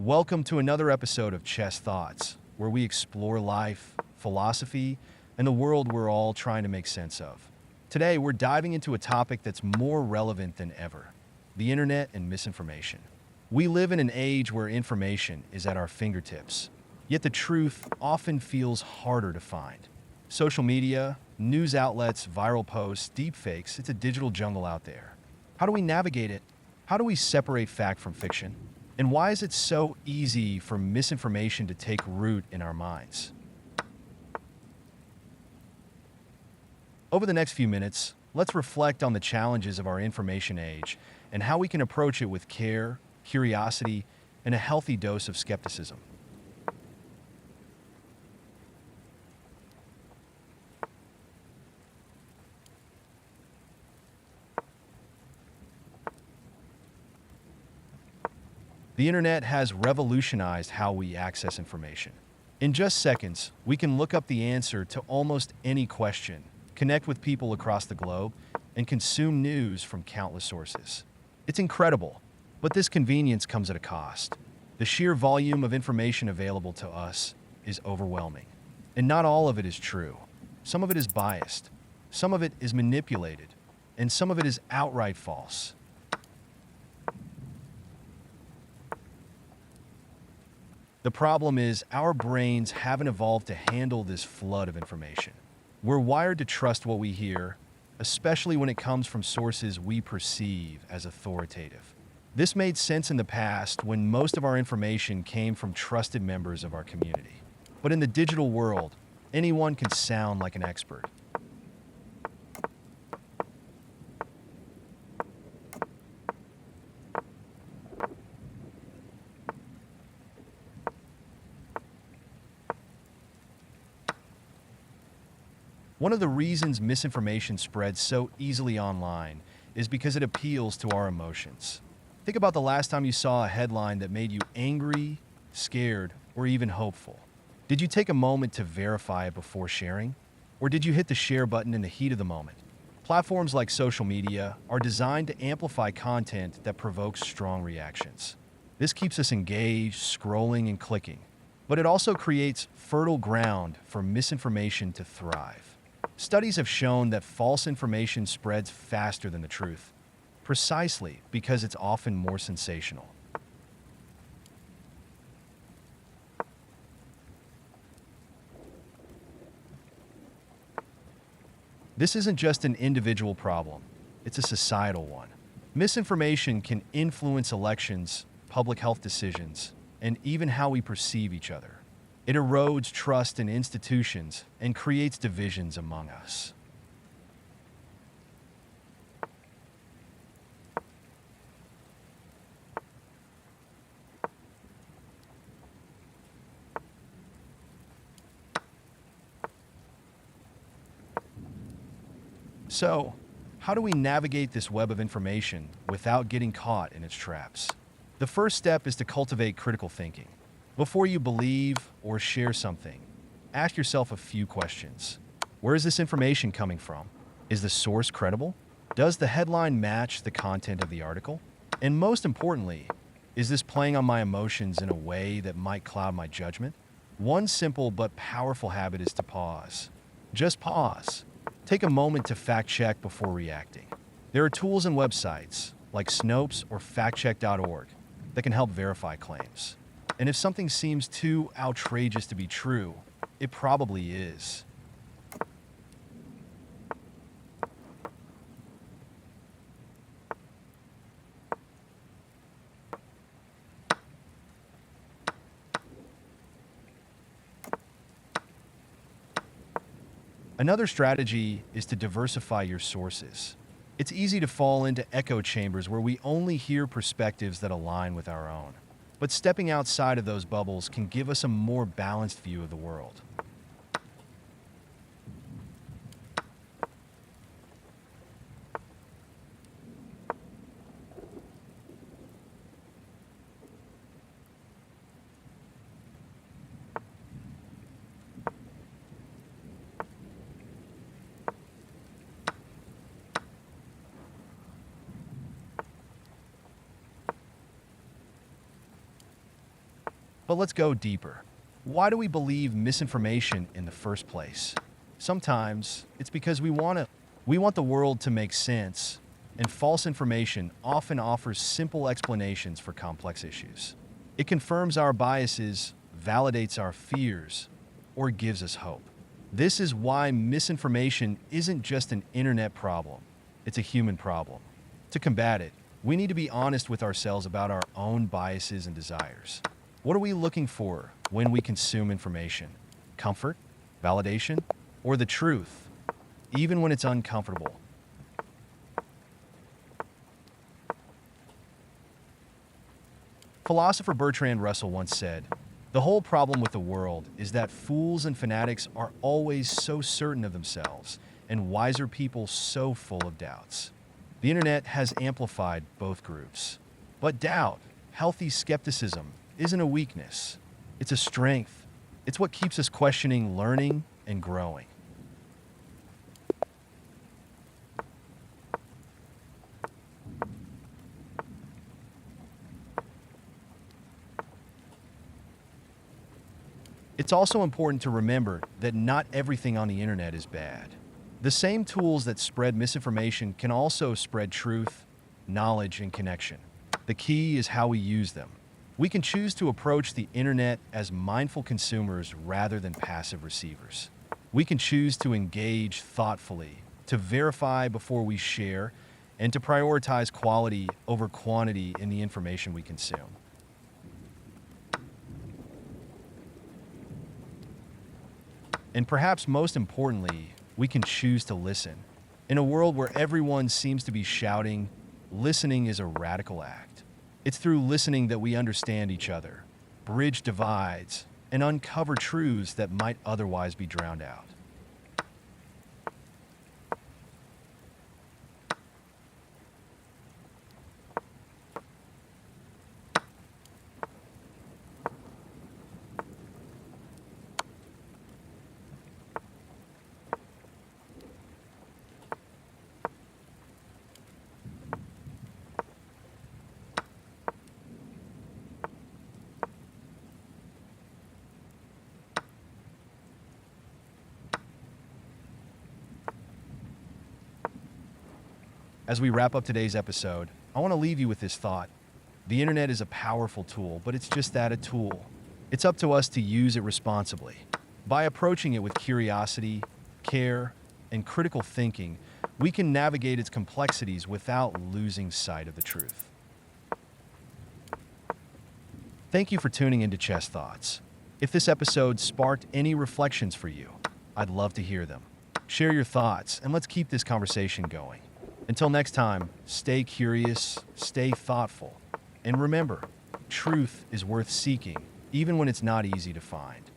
Welcome to another episode of Chess Thoughts, where we explore life, philosophy, and the world we're all trying to make sense of. Today, we're diving into a topic that's more relevant than ever: the internet and misinformation. We live in an age where information is at our fingertips, yet the truth often feels harder to find. Social media, news outlets, viral posts, deepfakes, it's a digital jungle out there. How do we navigate it? How do we separate fact from fiction? And why is it so easy for misinformation to take root in our minds? Over the next few minutes, let's reflect on the challenges of our information age and how we can approach it with care, curiosity, and a healthy dose of skepticism. The internet has revolutionized how we access information. In just seconds, we can look up the answer to almost any question, connect with people across the globe, and consume news from countless sources. It's incredible, but this convenience comes at a cost. The sheer volume of information available to us is overwhelming. And not all of it is true. Some of it is biased, some of it is manipulated, and some of it is outright false. The problem is, our brains haven't evolved to handle this flood of information. We're wired to trust what we hear, especially when it comes from sources we perceive as authoritative. This made sense in the past when most of our information came from trusted members of our community. But in the digital world, anyone can sound like an expert. One of the reasons misinformation spreads so easily online is because it appeals to our emotions. Think about the last time you saw a headline that made you angry, scared, or even hopeful. Did you take a moment to verify it before sharing? Or did you hit the share button in the heat of the moment? Platforms like social media are designed to amplify content that provokes strong reactions. This keeps us engaged, scrolling, and clicking. But it also creates fertile ground for misinformation to thrive. Studies have shown that false information spreads faster than the truth, precisely because it's often more sensational. This isn't just an individual problem, it's a societal one. Misinformation can influence elections, public health decisions, and even how we perceive each other. It erodes trust in institutions and creates divisions among us. So, how do we navigate this web of information without getting caught in its traps? The first step is to cultivate critical thinking. Before you believe or share something, ask yourself a few questions. Where is this information coming from? Is the source credible? Does the headline match the content of the article? And most importantly, is this playing on my emotions in a way that might cloud my judgment? One simple but powerful habit is to pause. Just pause. Take a moment to fact check before reacting. There are tools and websites, like Snopes or factcheck.org, that can help verify claims. And if something seems too outrageous to be true, it probably is. Another strategy is to diversify your sources. It's easy to fall into echo chambers where we only hear perspectives that align with our own. But stepping outside of those bubbles can give us a more balanced view of the world. But let's go deeper. Why do we believe misinformation in the first place? Sometimes it's because we want the world to make sense, and false information often offers simple explanations for complex issues. It confirms our biases, validates our fears, or gives us hope. This is why misinformation isn't just an internet problem, it's a human problem. To combat it, we need to be honest with ourselves about our own biases and desires. What are we looking for when we consume information? Comfort? Validation? Or the truth, even when it's uncomfortable? Philosopher Bertrand Russell once said, "The whole problem with the world is that fools and fanatics are always so certain of themselves, and wiser people so full of doubts." The internet has amplified both groups. But doubt, healthy skepticism, isn't a weakness. It's a strength. It's what keeps us questioning, learning, and growing. It's also important to remember that not everything on the internet is bad. The same tools that spread misinformation can also spread truth, knowledge, and connection. The key is how we use them. We can choose to approach the internet as mindful consumers rather than passive receivers. We can choose to engage thoughtfully, to verify before we share, and to prioritize quality over quantity in the information we consume. And perhaps most importantly, we can choose to listen. In a world where everyone seems to be shouting, listening is a radical act. It's through listening that we understand each other, bridge divides, and uncover truths that might otherwise be drowned out. As we wrap up today's episode, I want to leave you with this thought. The internet is a powerful tool, but it's just that, a tool. It's up to us to use it responsibly. By approaching it with curiosity, care, and critical thinking, we can navigate its complexities without losing sight of the truth. Thank you for tuning into Chess Thoughts. If this episode sparked any reflections for you, I'd love to hear them. Share your thoughts, and let's keep this conversation going. Until next time, stay curious, stay thoughtful, and remember, truth is worth seeking, even when it's not easy to find.